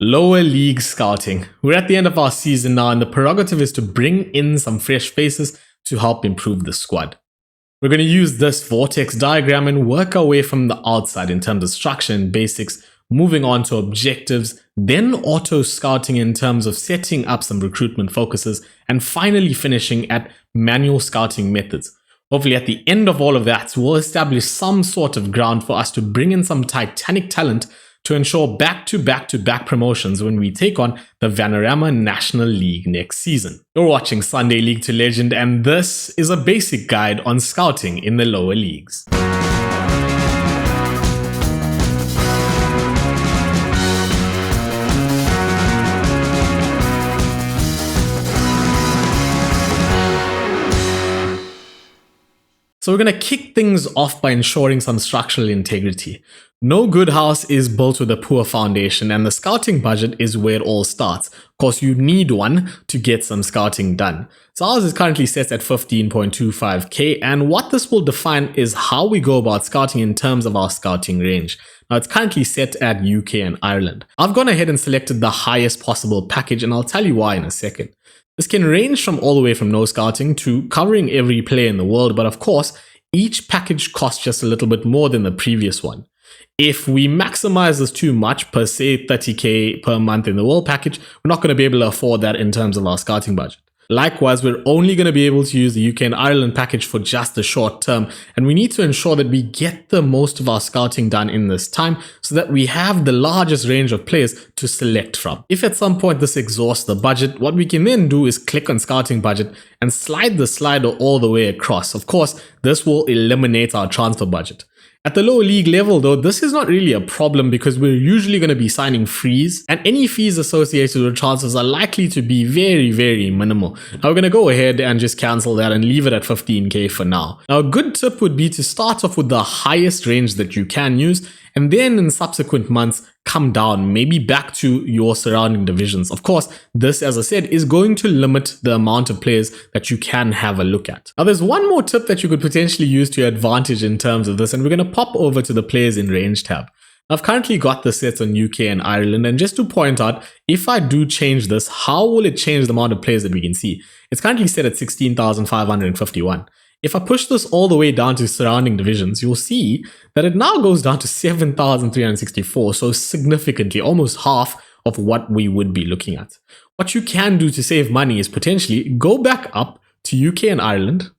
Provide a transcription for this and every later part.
Lower league scouting. We're at the end of our season now, and the prerogative is to bring in some fresh faces to help improve the squad. We're going to use this vortex diagram and work our way from the outside in terms of structure and basics, moving on to objectives, then auto scouting in terms of setting up some recruitment focuses, and finally finishing at manual scouting methods. Hopefully at the end of all of that, we'll establish some sort of ground for us to bring in some titanic talent to ensure back-to-back promotions when we take on the Vanarama National League next season. You're watching Sunday League to Legend, and this is a basic guide on scouting in the lower leagues. So we're going to kick things off by ensuring some structural integrity. No good house is built with a poor foundation, and the scouting budget is where it all starts. Of course, you need one to get some scouting done. So ours is currently set at 15.25k, and what this will define is how we go about scouting in terms of our scouting range. Now it's currently set at UK and Ireland. I've gone ahead and selected the highest possible package, and I'll tell you why in a second. This can range from all the way from no scouting to covering every player in the world, but of course, each package costs just a little bit more than the previous one. If we maximize this too much, per se 30k per month in the world package, we're not going to be able to afford that in terms of our scouting budget. Likewise, we're only going to be able to use the UK and Ireland package for just the short term, and we need to ensure that we get the most of our scouting done in this time so that we have the largest range of players to select from. If at some point this exhausts the budget, what we can then do is click on scouting budget and slide the slider all the way across. Of course, this will eliminate our transfer budget. At the lower league level though, this is not really a problem because we're usually going to be signing fees, and any fees associated with transfers are likely to be very minimal. Now we're going to go ahead and just cancel that and leave it at 15k for now. Now a good tip would be to start off with the highest range that you can use, and then in subsequent months come down, maybe back to your surrounding divisions. Of course, this, as I said, is going to limit the amount of players that you can have a look at. Now there's one more tip that you could potentially use to your advantage in terms of this, and we're going to pop over to the players in range tab. I've currently got the sets on UK and Ireland, and just to point out, if I do change this, how will it change the amount of players that we can see? It's currently set at 16,551. If I push this all the way down to surrounding divisions, you'll see that it now goes down to 7,364, so significantly, almost half of what we would be looking at. What you can do to save money is potentially go back up to UK and Ireland,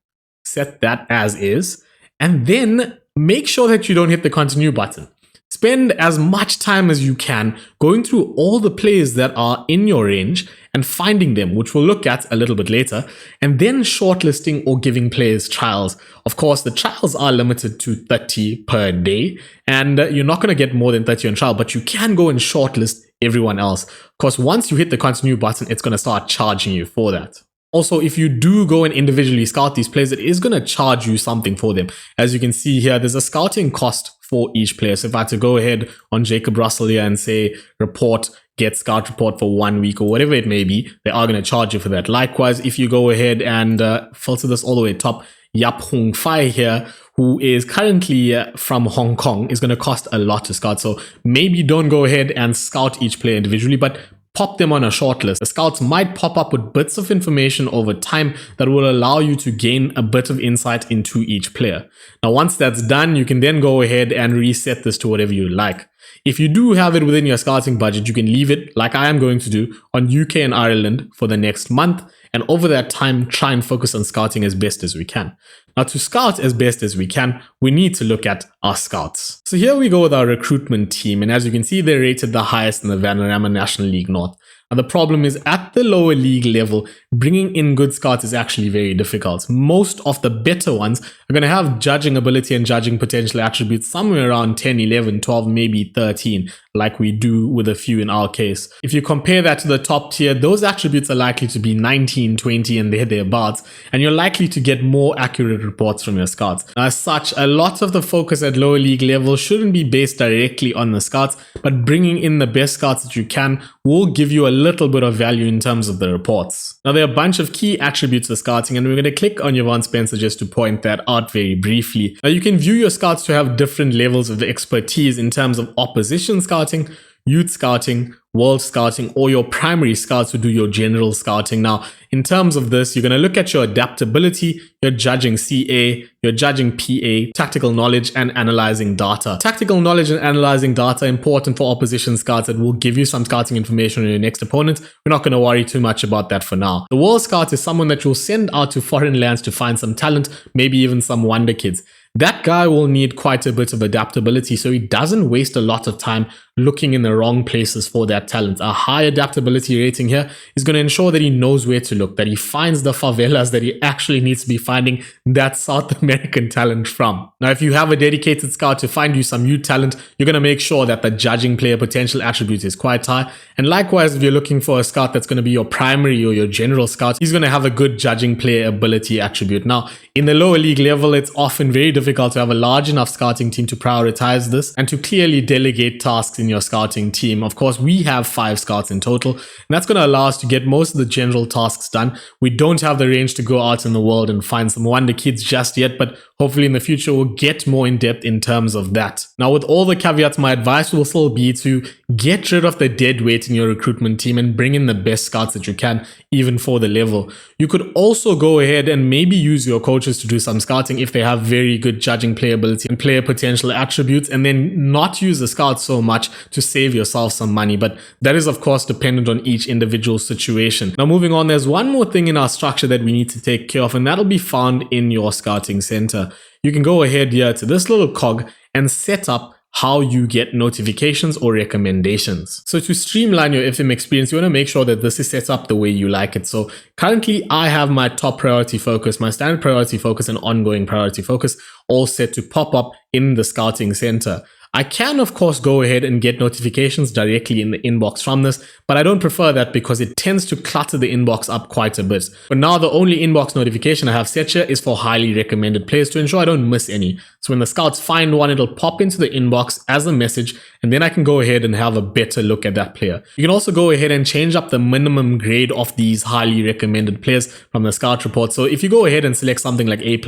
set that as is, and then make sure that you don't hit the continue button. Spend as much time as you can going through all the players that are in your range and finding them, which we'll look at a little bit later, and then shortlisting or giving players trials. Of course, the trials are limited to 30 per day, and you're not going to get more than 30 on trial, but you can go and shortlist everyone else. Of course, once you hit the continue button, it's going to start charging you for that. Also, if you do go and individually scout these players, it is going to charge you something for them. As you can see here, there's a scouting cost for each player. So if I had to go ahead on Jacob Russell here and say report, get scout report for 1 week or whatever it may be, they are going to charge you for that. Likewise, if you go ahead and filter this all the way top, Yap Hong Fai here, who is currently from Hong Kong, is going to cost a lot to scout. So maybe don't go ahead and scout each player individually, but pop them on a shortlist. The scouts might pop up with bits of information over time that will allow you to gain a bit of insight into each player. Now, once that's done, you can then go ahead and reset this to whatever you like. If you do have it within your scouting budget, you can leave it, like I am going to do, on UK and Ireland for the next month, and over that time, try and focus on scouting as best as we can. Now, to scout as best as we can, we need to look at our scouts. So here we go with our recruitment team, and as you can see, they're rated the highest in the Vanarama National League North. Now, the problem is at the lower league level, bringing in good scouts is actually very difficult. Most of the better ones are going to have judging ability and judging potential attributes somewhere around 10, 11, 12, maybe 13, like we do with a few in our case. If you compare that to the top tier, those attributes are likely to be 19, 20, and thereabouts, and you're likely to get more accurate reports from your scouts. As such, a lot of the focus at lower league level shouldn't be based directly on the scouts, but bringing in the best scouts that you can will give you a little bit of value in terms of the reports. Now, there are a bunch of key attributes for scouting, and we're going to click on Yvonne Spencer just to point that out very briefly. Now, you can view your scouts to have different levels of expertise in terms of opposition scouting, youth scouting, world scouting, or your primary scouts who do your general scouting. Now, in terms of this, you're going to look at your adaptability, you're judging CA, you're judging PA, tactical knowledge, and analyzing data. Tactical knowledge and analyzing data are important for opposition scouts that will give you some scouting information on your next opponent. We're not going to worry too much about that for now. The world scout is someone that you'll send out to foreign lands to find some talent, maybe even some wonder kids. That guy will need quite a bit of adaptability, so he doesn't waste a lot of time looking in the wrong places for that talent. A high adaptability rating here is going to ensure that he knows where to look, that he finds the favelas that he actually needs to be finding that South American talent from. Now, if you have a dedicated scout to find you some youth talent, you're going to make sure that the judging player potential attribute is quite high. And likewise, if you're looking for a scout that's going to be your primary or your general scout, he's going to have a good judging player ability attribute. Now, in the lower league level, it's often very difficult to have a large enough scouting team to prioritize this and to clearly delegate tasks in your scouting team. Of course, we have 5 scouts in total, and that's going to allow us to get most of the general tasks done. We don't have the range to go out in the world and find some wonder kids just yet, but hopefully in the future we'll get more in depth in terms of that. Now, with all the caveats, my advice will still be to get rid of the dead weight in your recruitment team and bring in the best scouts that you can, even for the level. You could also go ahead and maybe use your coaches to do some scouting if they have very good judging playability and player potential attributes, and then not use the scouts so much to save yourself some money. But that is, of course, dependent on each individual situation. Now, moving on, there's one more thing in our structure that we need to take care of, and that'll be found in your scouting center. You can go ahead here to this little cog and set up how you get notifications or recommendations. So to streamline your FM experience, you want to make sure that this is set up the way you like it. So currently I have my top priority focus, my standard priority focus, and ongoing priority focus all set to pop up in the scouting center. I can, of course, go ahead and get notifications directly in the inbox from this, but I don't prefer that because it tends to clutter the inbox up quite a bit. But now the only inbox notification I have set here is for highly recommended players to ensure I don't miss any. So when the scouts find one, it'll pop into the inbox as a message, and then I can go ahead and have a better look at that player. You can also go ahead and change up the minimum grade of these highly recommended players from the scout report. So if you go ahead and select something like A+,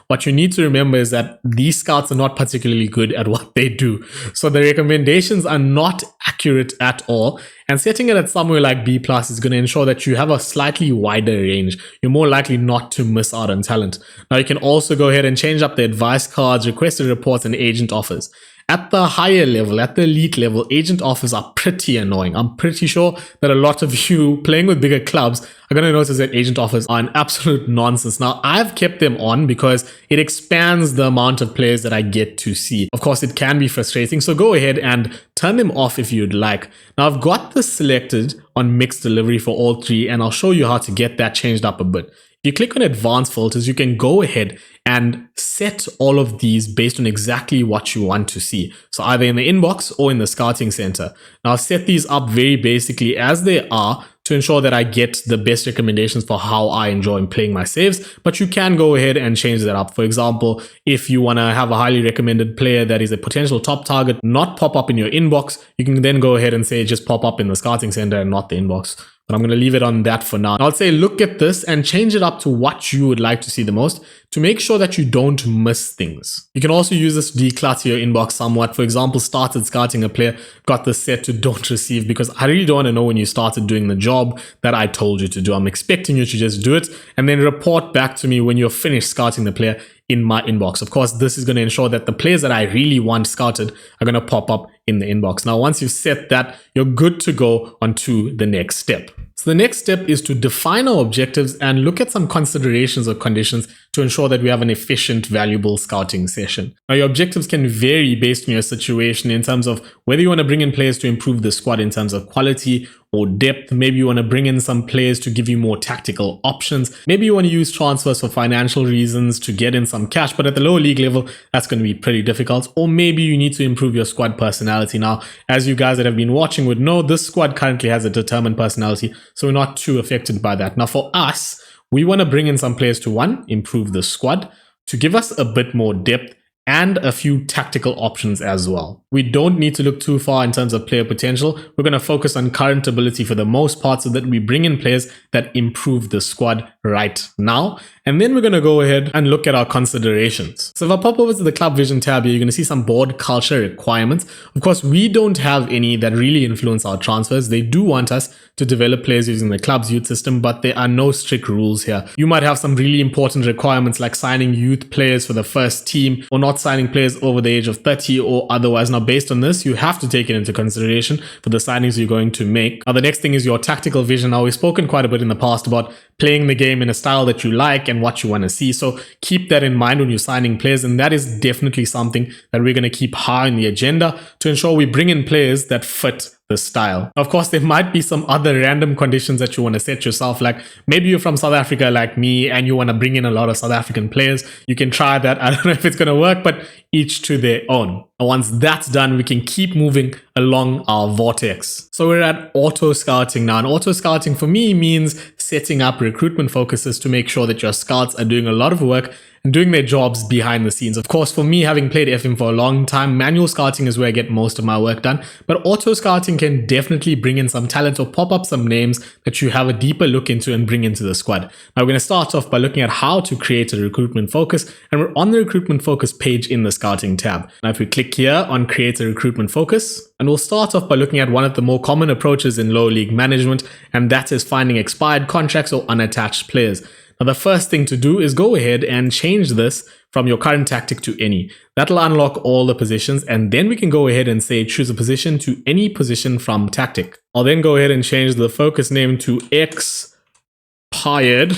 what you need to remember is that these scouts are not particularly good at what they do. So the recommendations are not accurate at all, and setting it at somewhere like B+ is going to ensure that you have a slightly wider range. You're more likely not to miss out on talent. Now you can also go ahead and change up the advice cards, requested reports, and agent offers. At the higher level, at the elite level, agent offers are pretty annoying. I'm pretty sure that a lot of you playing with bigger clubs are going to notice that agent offers are an absolute nonsense. Now, I've kept them on because it expands the amount of players that I get to see. Of course, it can be frustrating, so go ahead and turn them off if you'd like. Now, I've got this selected on mixed delivery for all 3, and I'll show you how to get that changed up a bit. If you click on advanced filters, you can go ahead and set all of these based on exactly what you want to see. So either in the inbox or in the scouting center. Now I've set these up very basically as they are to ensure that I get the best recommendations for how I enjoy playing my saves, but you can go ahead and change that up. For example, if you want to have a highly recommended player that is a potential top target not pop up in your inbox, you can then go ahead and say just pop up in the scouting center and not the inbox. But I'm going to leave it on that for now. I'll say look at this and change it up to what you would like to see the most to make sure that you don't miss things. You can also use this to declutter your inbox somewhat. For example, started scouting a player, got this set to don't receive because I really don't want to know when you started doing the job that I told you to do. I'm expecting you to just do it and then report back to me when you're finished scouting the player in my inbox. Of course, this is going to ensure that the players that I really want scouted are going to pop up in the inbox. Now, once you've set that, you're good to go on to the next step. So the next step is to define our objectives and look at some considerations or conditions to ensure that we have an efficient, valuable scouting session. Now, your objectives can vary based on your situation in terms of whether you want to bring in players to improve the squad in terms of quality or depth. Maybe you want to bring in some players to give you more tactical options. Maybe you want to use transfers for financial reasons to get in some cash, but at the lower league level, that's going to be pretty difficult. Or maybe you need to improve your squad personality. Now, as you guys that have been watching would know, this squad currently has a determined personality, so we're not too affected by that. Now, for us, we want to bring in some players to, one, improve the squad, to give us a bit more depth, and a few tactical options as well. We don't need to look too far in terms of player potential. We're going to focus on current ability for the most part so that we bring in players that improve the squad right now. And then we're going to go ahead and look at our considerations. So if I pop over to the Club Vision tab here, you're going to see some board culture requirements. Of course, we don't have any that really influence our transfers. They do want us to develop players using the club's youth system, but there are no strict rules here. You might have some really important requirements like signing youth players for the first team or not signing players over the age of 30 or otherwise. Now, based on this, you have to take it into consideration for the signings you're going to make. Now, the next thing is your tactical vision. Now, we've spoken quite a bit in the past about playing the game in a style that you like and what you want to see. So keep that in mind when you're signing players. And that is definitely something that we're going to keep high on the agenda to ensure we bring in players that fit the style. Of course, there might be some other random conditions that you want to set yourself. Like maybe you're from South Africa like me and you want to bring in a lot of South African players. You can try that. I don't know if it's going to work, but each to their own. And once that's done, we can keep moving along our vortex. So we're at auto scouting now. And auto scouting for me means setting up recruitment focuses to make sure that your scouts are doing a lot of work and doing their jobs behind the scenes. Of course, for me, having played FM for a long time, manual scouting is where I get most of my work done. But auto scouting can definitely bring in some talent or pop up some names that you have a deeper look into and bring into the squad. Now, we're going to start off by looking at how to create a recruitment focus. And we're on the recruitment focus page in the scouting tab. Now, if we click here on create a recruitment focus, and we'll start off by looking at one of the more common approaches in lower league management, and that is finding expired contracts or unattached players. Now, the first thing to do is go ahead and change this from your current tactic to any. That'll unlock all the positions, and then we can go ahead and say choose a position to any position from tactic. I'll then go ahead and change the focus name to expired.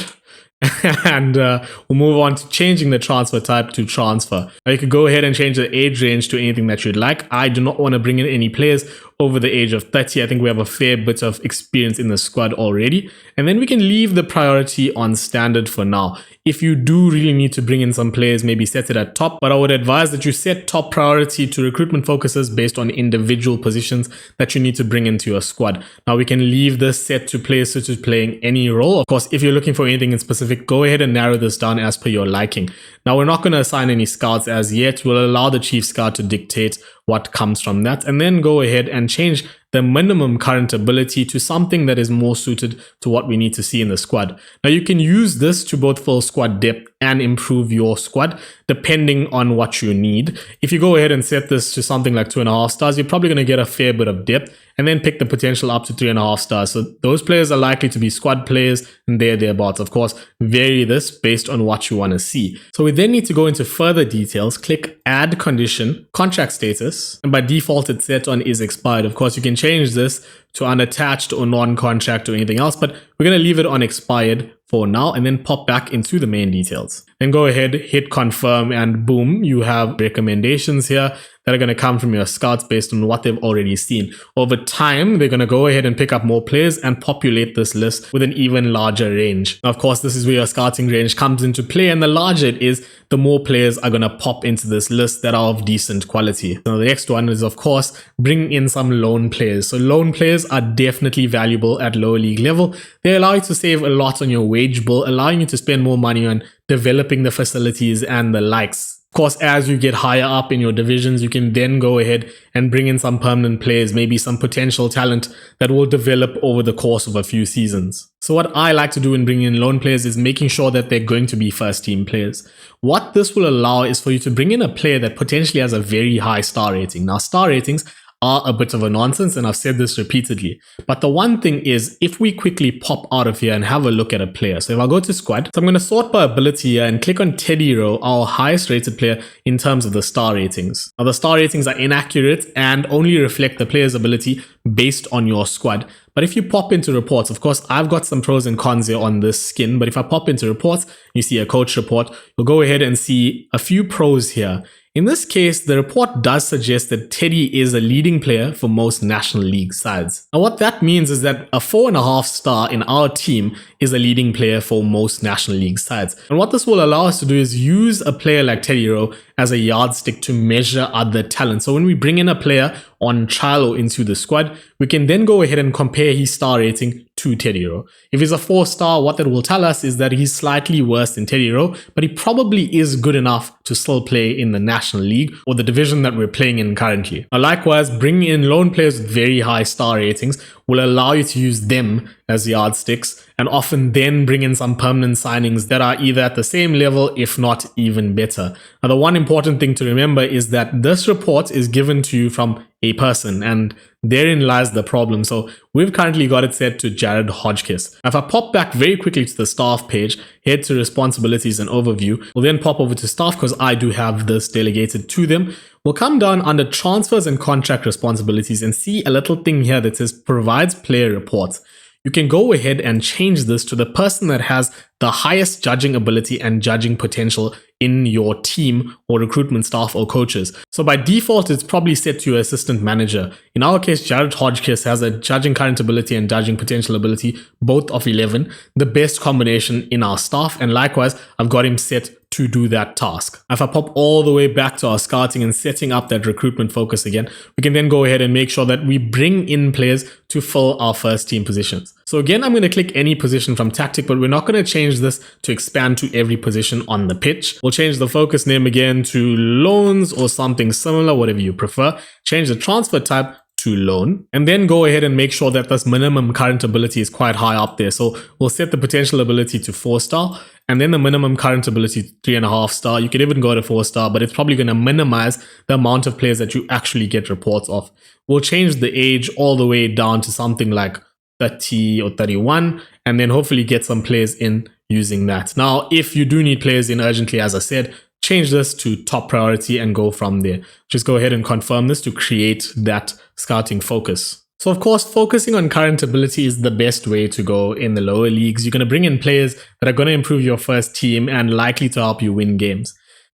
And we'll move on to changing the transfer type to transfer. Now you could go ahead and change the age range to anything that you'd like. I do not want to bring in any players over the age of 30. I think we have a fair bit of experience in the squad already. And then we can leave the priority on standard for now. If you do really need to bring in some players, maybe set it at top, but I would advise that you set top priority to recruitment focuses based on individual positions that you need to bring into your squad. Now we can leave this set to players suited to playing any role. Of course, if you're looking for anything in specific, go ahead and narrow this down as per your liking. Now we're not going to assign any scouts as yet. We'll allow the chief scout to dictate what comes from that, and then go ahead and change the minimum current ability to something that is more suited to what we need to see in the squad. Now you can use this to both fill squad depth and improve your squad depending on what you need. If you go ahead and set this to something like 2.5 stars, you're probably going to get a fair bit of depth, and then pick the potential up to 3.5 stars. So those players are likely to be squad players and thereabouts. Of course, vary this based on what you want to see. So we then need to go into further details, click add condition, contract status, and by default it's set on is expired. Of course, you can change this to unattached or non-contract or anything else, but we're going to leave it on expired for now and then pop back into the main details. Then go ahead, hit confirm, and boom, you have recommendations here that are going to come from your scouts based on what they've already seen. Over time, they're going to go ahead and pick up more players and populate this list with an even larger range. Now, of course, this is where your scouting range comes into play, and the larger it is, the more players are going to pop into this list that are of decent quality. Now, the next one is, of course, bring in some loan players. So loan players are definitely valuable at lower league level. They allow you to save a lot on your wage bill, allowing you to spend more money on developing the facilities and the likes. Of course, as you get higher up in your divisions, you can then go ahead and bring in some permanent players, maybe some potential talent that will develop over the course of a few seasons. So what I like to do in bringing in loan players is making sure that they're going to be first team players. What this will allow is for you to bring in a player that potentially has a very high star rating. Now, star ratings are a bit of a nonsense, and I've said this repeatedly. But the one thing is, if we quickly pop out of here and have a look at a player. So if I go to squad, so I'm going to sort by ability here and click on Teddy Rowe, our highest rated player in terms of the star ratings. Now the star ratings are inaccurate and only reflect the player's ability based on your squad. But if you pop into reports, of course, I've got some pros and cons here on this skin, but if I pop into reports, you see a coach report, you'll go ahead and see a few pros here. In this case, the report does suggest that Teddy is a leading player for most National League sides. Now, what that means is that a 4.5 star in our team is a leading player for most National League sides. And what this will allow us to do is use a player like Teddy Rowe as a yardstick to measure other talent. So when we bring in a player on trial or into the squad, we can then go ahead and compare his star rating to Teddy Rowe. If he's a 4-star, what that will tell us is that he's slightly worse than Teddy Rowe, but he probably is good enough to still play in the National League or the division that we're playing in currently. Now, likewise, bringing in loan players with very high star ratings will allow you to use them as yardsticks and often then bring in some permanent signings that are either at the same level, if not even better. Now, the one important thing to remember is that this report is given to you from a person, and therein lies the problem. So we've currently got it set to Jared Hodgkiss. If I pop back very quickly to the staff page, head to responsibilities and overview, we'll then pop over to staff because I do have this delegated to them. We'll come down under transfers and contract responsibilities and see a little thing here that says provides player reports. You can go ahead and change this to the person that has the highest judging ability and judging potential in your team or recruitment staff or coaches. So by default, it's probably set to your assistant manager. In our case, Jared Hodgkiss has a judging current ability and judging potential ability, both of 11, the best combination in our staff. And likewise, I've got him set to do that task. If I pop all the way back to our scouting and setting up that recruitment focus again, we can then go ahead and make sure that we bring in players to fill our first team positions. So again, I'm going to click any position from tactic, but we're not going to change this to expand to every position on the pitch. We'll change the focus name again to loans or something similar, whatever you prefer. Change the transfer type to loan, and then go ahead and make sure that this minimum current ability is quite high up there. So we'll set the potential ability to 4-star and then the minimum current ability to 3.5-star. You could even go to 4-star, but it's probably going to minimize the amount of players that you actually get reports of. We'll change the age all the way down to something like 30 or 31, and then hopefully get some players in using that. Now, if you do need players in urgently, as I said, change this to top priority and go from there. Just go ahead and confirm this to create that scouting focus. So of course, focusing on current ability is the best way to go in the lower leagues. You're going to bring in players that are going to improve your first team and likely to help you win games.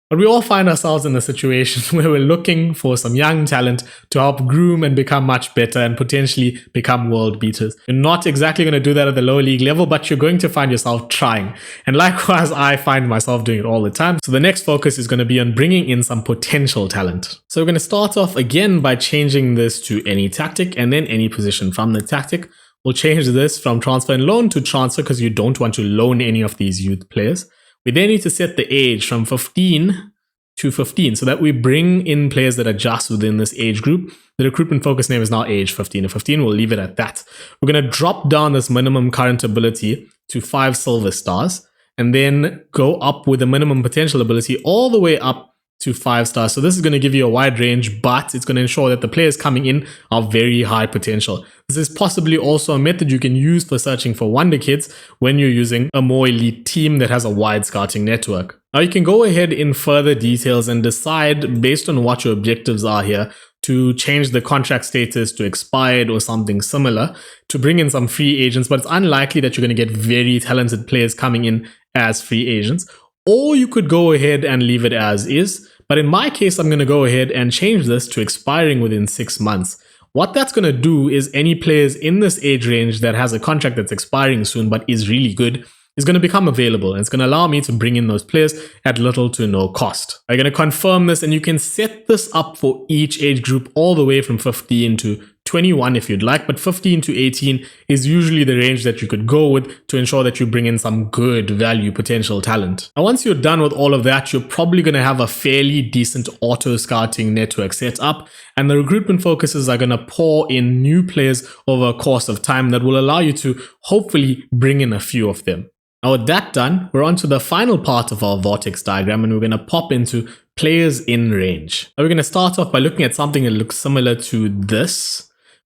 But we all find ourselves in a situation where we're looking for some young talent to help groom and become much better and potentially become world beaters. You're not exactly going to do that at the lower league level, but you're going to find yourself trying. And likewise, I find myself doing it all the time. So the next focus is going to be on bringing in some potential talent. So we're going to start off again by changing this to any tactic and then any position from the tactic. We'll change this from transfer and loan to transfer because you don't want to loan any of these youth players. We then need to set the age from 15 to 15 so that we bring in players that are just within this age group. The recruitment focus name is now age 15 to 15. We'll leave it at that. We're going to drop down this minimum current ability to 5 silver stars and then go up with the minimum potential ability all the way up to 5 stars. So this is going to give you a wide range, but it's going to ensure that the players coming in are very high potential. This is possibly also a method you can use for searching for wonder kids when you're using a more elite team that has a wide scouting network. Now you can go ahead in further details and decide based on what your objectives are here to change the contract status to expired or something similar to bring in some free agents, but it's unlikely that you're going to get very talented players coming in as free agents. Or you could go ahead and leave it as is. But in my case, I'm going to go ahead and change this to expiring within 6 months. What that's going to do is any players in this age range that has a contract that's expiring soon but is really good is going to become available. And it's going to allow me to bring in those players at little to no cost. I'm going to confirm this, and you can set this up for each age group all the way from 15 to 21 if you'd like, but 15 to 18 is usually the range that you could go with to ensure that you bring in some good value potential talent. And once you're done with all of that, you're probably going to have a fairly decent auto scouting network set up, and the recruitment focuses are going to pour in new players over a course of time that will allow you to hopefully bring in a few of them. Now with that done, we're on to the final part of our vortex diagram, and we're going to pop into players in range. Now we're going to start off by looking at something that looks similar to this,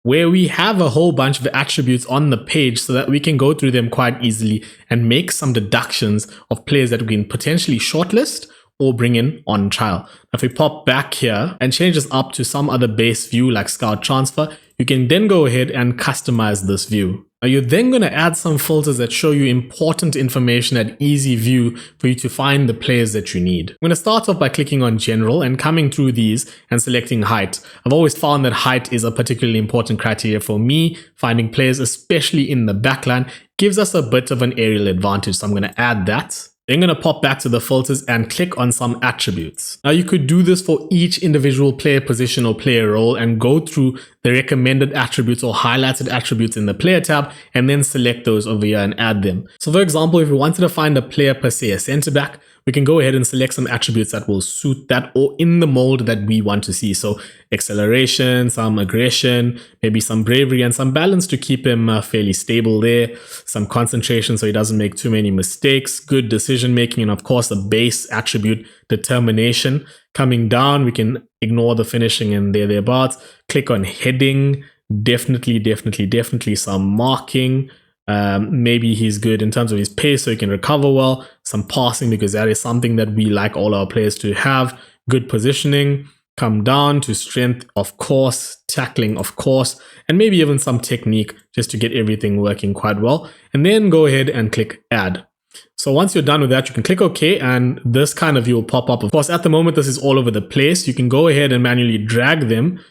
where we have a whole bunch of attributes on the page so that we can go through them quite easily and make some deductions of players that we can potentially shortlist or bring in on trial. If we pop back here and change this up to some other base view like Scout Transfer, you can then go ahead and customize this view. Now you're then going to add some filters that show you important information at easy view for you to find the players that you need. I'm going to start off by clicking on General and coming through these and selecting height. I've always found that height is a particularly important criteria for me. Finding players, especially in the backline, gives us a bit of an aerial advantage. So I'm going to add that. Then I'm going to pop back to the filters and click on some attributes. Now you could do this for each individual player position or player role and go through the recommended attributes or highlighted attributes in the player tab and then select those over here and add them. So for example, if we wanted to find a player per se, a center back, we can go ahead and select some attributes that will suit that or in the mold that we want to see. So acceleration, some aggression, maybe some bravery and some balance to keep him fairly stable there, some concentration so he doesn't make too many mistakes, good decision making, and of course the base attribute determination. Coming down, we can ignore the finishing and thereabouts. Click on heading, definitely some marking. Maybe he's good in terms of his pace so he can recover well, some passing because that is something that we like all our players to have, good positioning. Come down to strength, of course, tackling, of course, and maybe even some technique just to get everything working quite well. And then go ahead and click add. So once you're done with that, you can click OK and this kind of view will pop up. Of course, at the moment, this is all over the place. You can go ahead and manually drag them.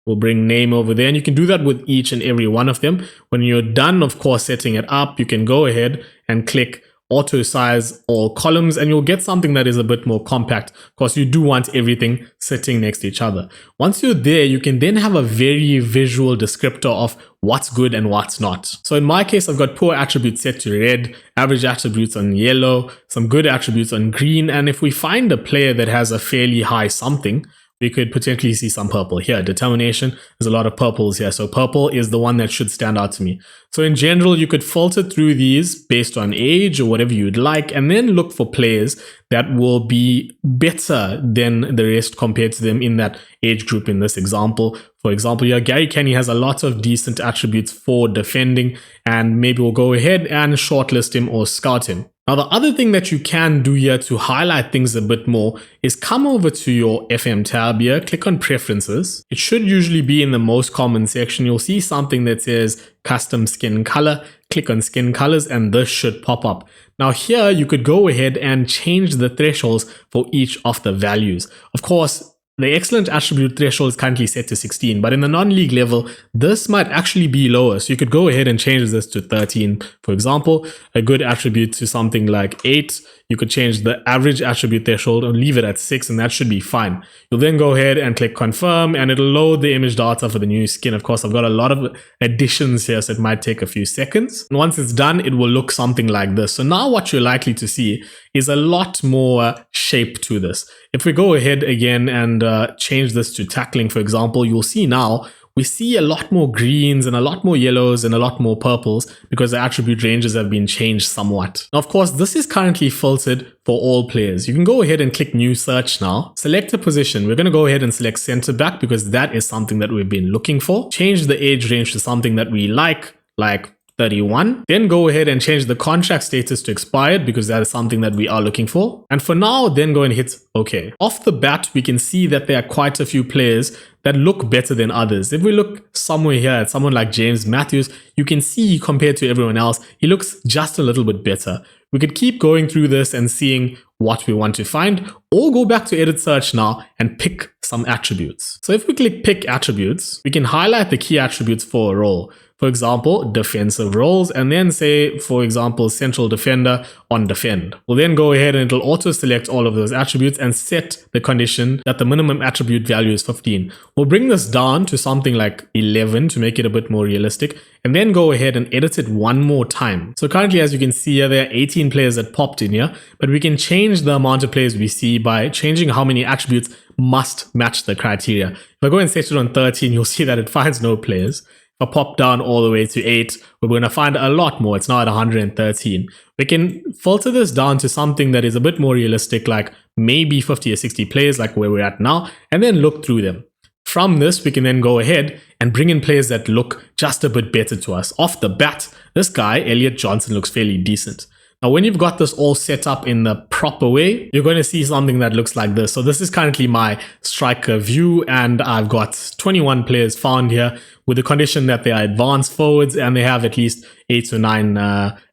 We'll bring name over there and you can do that with each and every one of them. When you're done, of course, setting it up, you can go ahead and click auto size all columns and you'll get something that is a bit more compact. Of course, you do want everything sitting next to each other. Once you're there, you can then have a very visual descriptor of what's good and what's not. So in my case, I've got poor attributes set to red, average attributes on yellow, some good attributes on green. And if we find a player that has a fairly high something, we could potentially see some purple here. Determination, there's a lot of purples here. So purple is the one that should stand out to me. So in general, you could filter through these based on age or whatever you'd like, and then look for players that will be better than the rest compared to them in that age group in this example. For example, yeah, Gary Kenny has a lot of decent attributes for defending, and maybe we'll go ahead and shortlist him or scout him. Now, the other thing that you can do here to highlight things a bit more is come over to your FM tab here, click on preferences. It should usually be in the most common section. You'll see something that says custom skin color. Click on skin colors and this should pop up. Now here you could go ahead and change the thresholds for each of the values. Of course, the excellent attribute threshold is currently set to 16, but in the non-league level, this might actually be lower. So you could go ahead and change this to 13. For example, a good attribute to something like 8. You could change the average attribute threshold and leave it at 6, and that should be fine. You'll then go ahead and click confirm, and it'll load the image data for the new skin. Of course, I've got a lot of additions here, so it might take a few seconds. And once it's done, it will look something like this. So now what you're likely to see is a lot more shape to this. If we go ahead again and change this to tackling, for example, you'll see now we see a lot more greens and a lot more yellows and a lot more purples because the attribute ranges have been changed somewhat. Now, of course, this is currently filtered for all players. You can go ahead and click new search now. Select a position. We're going to go ahead and select center back because that is something that we've been looking for. Change the age range to something that we like 31. Then go ahead and change the contract status to expired because that is something that we are looking for. And for now, then go and hit OK. Off the bat, we can see that there are quite a few players that look better than others. If we look somewhere here at someone like James Matthews, you can see compared to everyone else, he looks just a little bit better. We could keep going through this and seeing what we want to find, or go back to edit search now and pick some attributes. So if we click pick attributes, we can highlight the key attributes for a role. For example, defensive roles, and then say, for example, central defender on defend. We'll then go ahead and it'll auto select all of those attributes and set the condition that the minimum attribute value is 15. We'll bring this down to something like 11 to make it a bit more realistic, and then go ahead and edit it one more time. So currently, as you can see here, there are 18 players that popped in here, but we can change the amount of players we see by changing how many attributes must match the criteria. If I go and set it on 13, you'll see that it finds no players. If I pop down all the way to 8, we're going to find a lot more. It's now at 113. We can filter this down to something that is a bit more realistic, like maybe 50 or 60 players, like where we're at now, and then look through them. From this, we can then go ahead and bring in players that look just a bit better to us. Off the bat, this guy, Elliot Johnson, looks fairly decent. Now, when you've got this all set up in the proper way, you're going to see something that looks like this. So this is currently my striker view, and I've got 21 players found here with the condition that they are advanced forwards and they have at least 8 to 9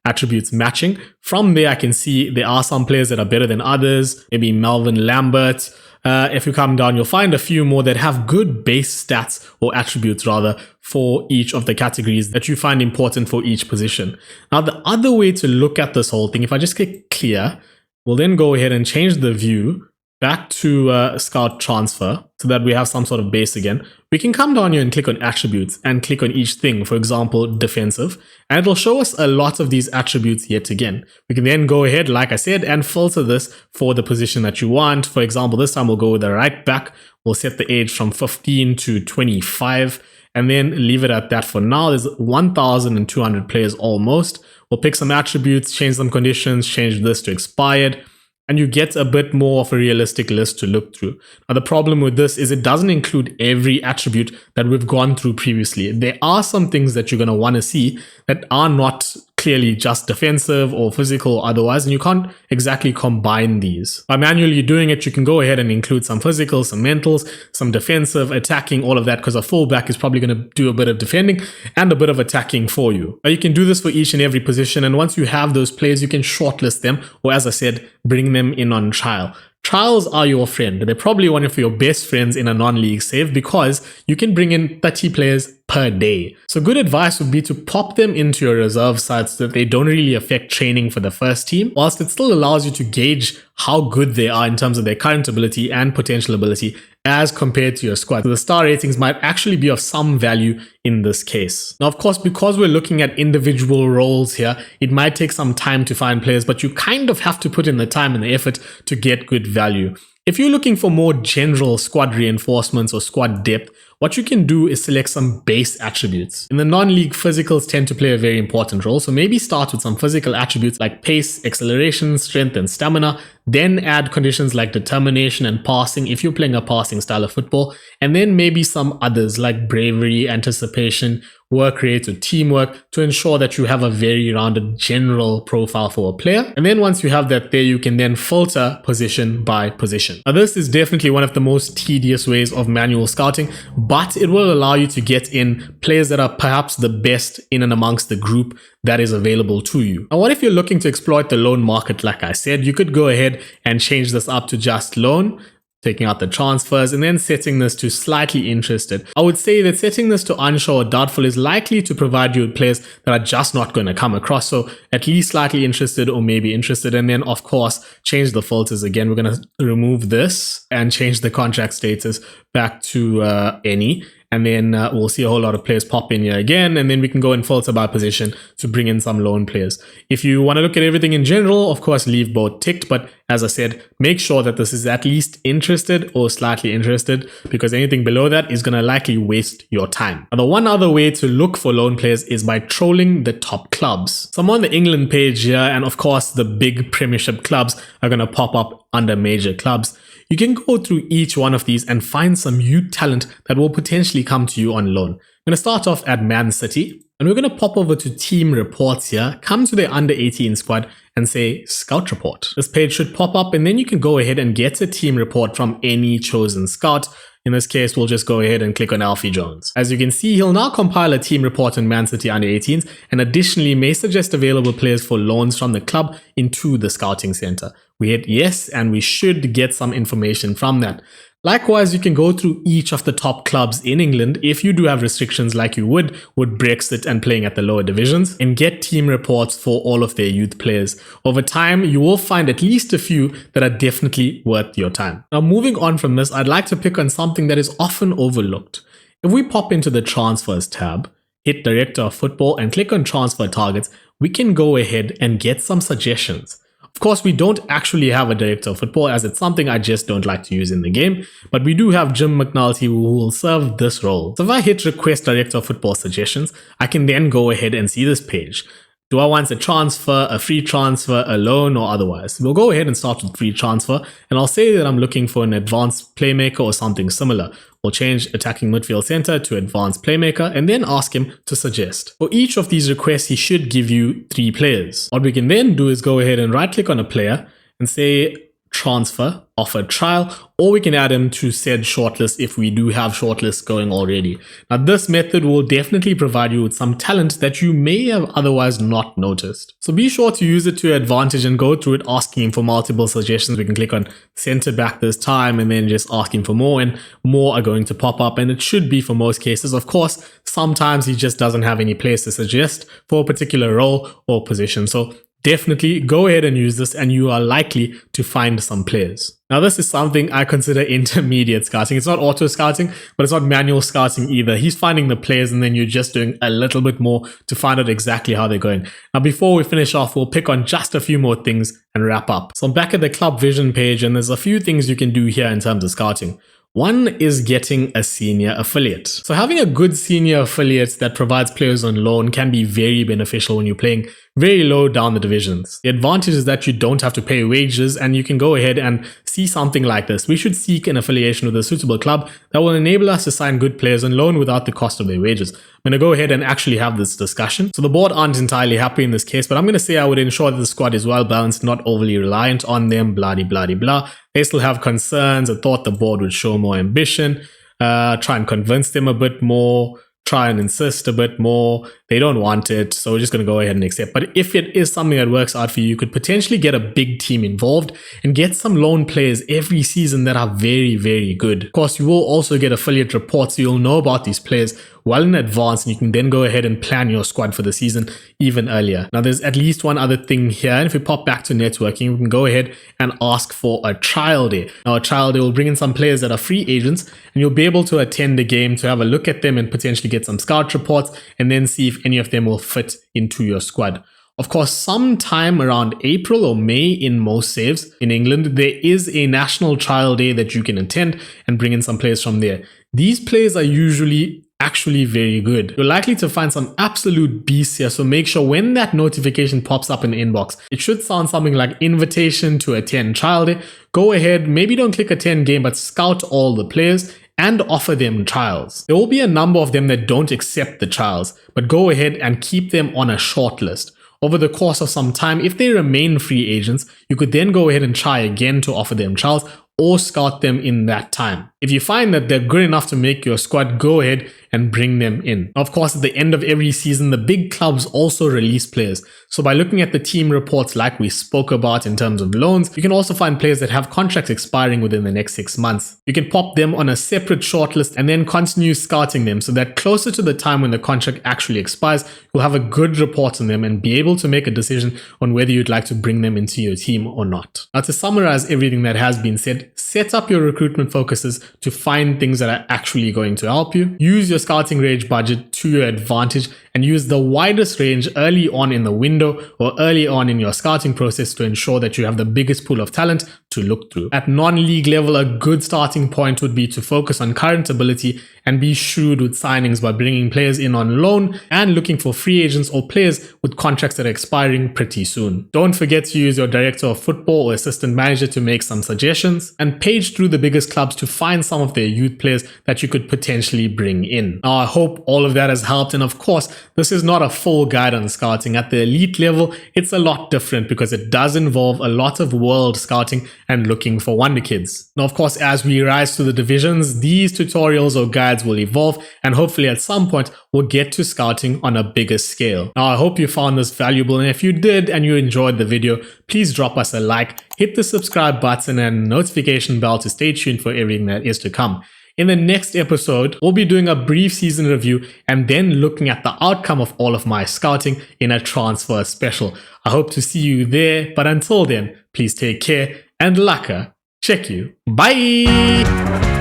attributes matching. From there, I can see there are some players that are better than others, maybe Melvin Lambert. If you come down, you'll find a few more that have good base stats or attributes rather for each of the categories that you find important for each position. Now, the other way to look at this whole thing, if I just click clear, we'll then go ahead and change the view back to Scout Transfer so that we have some sort of base again. We can come down here and click on attributes and click on each thing, for example, defensive, and it'll show us a lot of these attributes yet again. We can then go ahead, like I said, and filter this for the position that you want. For example, this time we'll go with the right back. We'll set the age from 15 to 25 and then leave it at that for now. There's 1,200 players almost. We'll pick some attributes, change some conditions, change this to expired, and you get a bit more of a realistic list to look through. Now, the problem with this is it doesn't include every attribute that we've gone through previously. There are some things that you're going to want to see that are not clearly just defensive or physical or otherwise, and you can't exactly combine these. By manually doing it, you can go ahead and include some physical, some mentals, some defensive, attacking, all of that, because a fullback is probably going to do a bit of defending and a bit of attacking for you. Now, you can do this for each and every position, and once you have those players, you can shortlist them, or as I said, bring them in on trial. Trials are your friend. They're probably one of your best friends in a non-league save because you can bring in 30 players per day. So good advice would be to pop them into your reserve side so that they don't really affect training for the first team, whilst it still allows you to gauge how good they are in terms of their current ability and potential ability as compared to your squad. So the star ratings might actually be of some value in this case. Now, of course, because we're looking at individual roles here, it might take some time to find players, but you kind of have to put in the time and the effort to get good value. If you're looking for more general squad reinforcements or squad depth, what you can do is select some base attributes. In the non-league, physicals tend to play a very important role, so maybe start with some physical attributes like pace, acceleration, strength, and stamina, then add conditions like determination and passing if you're playing a passing style of football, and then maybe some others like bravery, anticipation, work rate, or teamwork to ensure that you have a very rounded general profile for a player. And then once you have that there, you can then filter position by position. Now, this is definitely one of the most tedious ways of manual scouting, but it will allow you to get in players that are perhaps the best in and amongst the group that is available to you. Now, what if you're looking to exploit the loan market? Like I said, you could go ahead and change this up to just loan, taking out the transfers, and then setting this to slightly interested. I would say that setting this to unsure or doubtful is likely to provide you with players that are just not going to come across. So at least slightly interested or maybe interested. And then of course, change the filters again. We're going to remove this and change the contract status back to any. And then we'll see a whole lot of players pop in here again. And then we can go and filter by position to bring in some loan players. If you want to look at everything in general, of course, leave both ticked. But as I said, make sure that this is at least interested or slightly interested, because anything below that is going to likely waste your time. Now, the one other way to look for loan players is by trolling the top clubs. So I'm on the England page here, and of course, the big Premiership clubs are going to pop up under major clubs. You can go through each one of these and find some youth talent that will potentially come to you on loan. I'm going to start off at Man City, and we're going to pop over to team reports here, come to the under 18 squad and say scout report. This page should pop up, and then you can go ahead and get a team report from any chosen scout. In this case, we'll just go ahead and click on Alfie Jones. As you can see, he'll now compile a team report on Man City under 18s and additionally may suggest available players for loans from the club into the scouting center. We hit yes, and we should get some information from that. Likewise, you can go through each of the top clubs in England if you do have restrictions like you would with Brexit and playing at the lower divisions, and get team reports for all of their youth players. Over time, you will find at least a few that are definitely worth your time. Now, moving on from this, I'd like to pick on something that is often overlooked. If we pop into the transfers tab, hit Director of Football and click on Transfer Targets, we can go ahead and get some suggestions. Of course, we don't actually have a Director of Football, as it's something I just don't like to use in the game, but we do have Jim McNulty who will serve this role. So if I hit Request Director of Football Suggestions, I can then go ahead and see this page. Do I want a transfer, a free transfer, a loan, or otherwise? We'll go ahead and start with free transfer, and I'll say that I'm looking for an advanced playmaker or something similar. We'll change attacking midfield center to advanced playmaker and then ask him to suggest. For each of these requests, he should give you 3 players. What we can then do is go ahead and right click on a player and say transfer, offer trial, or we can add him to said shortlist if we do have shortlists going already. Now, this method will definitely provide you with some talent that you may have otherwise not noticed. So be sure to use it to your advantage and go through it asking him for multiple suggestions. We can click on center back this time and then just asking for more, and more are going to pop up, and it should be for most cases. Of course, sometimes he just doesn't have any place to suggest for a particular role or position. So definitely go ahead and use this and you are likely to find some players. Now, this is something I consider intermediate scouting. It's not auto scouting, but it's not manual scouting either. He's finding the players and then you're just doing a little bit more to find out exactly how they're going. Now, before we finish off, we'll pick on just a few more things and wrap up. So I'm back at the club vision page and there's a few things you can do here in terms of scouting. One is getting a senior affiliate. So having a good senior affiliate that provides players on loan can be very beneficial when you're playing very low down the divisions. The advantage is that you don't have to pay wages and you can go ahead and see something like this. We should seek an affiliation with a suitable club that will enable us to sign good players on loan without the cost of their wages. I'm going to go ahead and actually have this discussion. So the board aren't entirely happy in this case, but I'm going to say I would ensure that the squad is well balanced, not overly reliant on them, blah, blah, blah, blah. They still have concerns. I thought the board would show more ambition, try and convince them a bit more, try and insist a bit more. They don't want it, so we're just going to go ahead and accept. But if it is something that works out for you, you could potentially get a big team involved and get some loan players every season that are very, very good. Of course, you will also get affiliate reports, so you'll know about these players well in advance, and you can then go ahead and plan your squad for the season even earlier. Now, there's at least one other thing here, and if we pop back to networking, we can go ahead and ask for a trial day. Now, a trial day will bring in some players that are free agents, and you'll be able to attend the game to have a look at them and potentially get some scout reports, and then see if any of them will fit into your squad. Of course, sometime around April or May in most saves in England, there is a national trial day that you can attend and bring in some players from there. These players are usually actually very good. You're likely to find some absolute beasts here, so make sure when that notification pops up in the inbox, it should sound something like invitation to attend trial day. Go ahead, maybe don't click attend game, but scout all the players and offer them trials. There will be a number of them that don't accept the trials, but go ahead and keep them on a short list. Over the course of some time, if they remain free agents, you could then go ahead and try again to offer them trials or scout them in that time. If you find that they're good enough to make your squad, go ahead and bring them in. Of course, at the end of every season, the big clubs also release players. So by looking at the team reports like we spoke about in terms of loans, you can also find players that have contracts expiring within the next 6 months. You can pop them on a separate shortlist and then continue scouting them so that closer to the time when the contract actually expires, you'll have a good report on them and be able to make a decision on whether you'd like to bring them into your team or not. Now, to summarize everything that has been said, set up your recruitment focuses to find things that are actually going to help you. Use your scouting range budget to your advantage and use the widest range early on in the window or early on in your scouting process to ensure that you have the biggest pool of talent to look through. At non-league level, a good starting point would be to focus on current ability and be shrewd with signings by bringing players in on loan and looking for free agents or players with contracts that are expiring pretty soon. Don't forget to use your director of football or assistant manager to make some suggestions and page through the biggest clubs to find some of their youth players that you could potentially bring in. Now, I hope all of that has helped, and of course, this is not a full guide on scouting. At the elite level, it's a lot different because it does involve a lot of world scouting and looking for wonder kids. Now, of course, as we rise to the divisions, these tutorials or guides will evolve, and hopefully at some point we'll get to scouting on a bigger scale. Now, I hope you found this valuable, and if you did and you enjoyed the video, please drop us a like, hit the subscribe button and notification bell to stay tuned for everything that is to come. In the next episode, we'll be doing a brief season review and then looking at the outcome of all of my scouting in a transfer special. I hope to see you there, but until then, please take care and laka check you. Bye!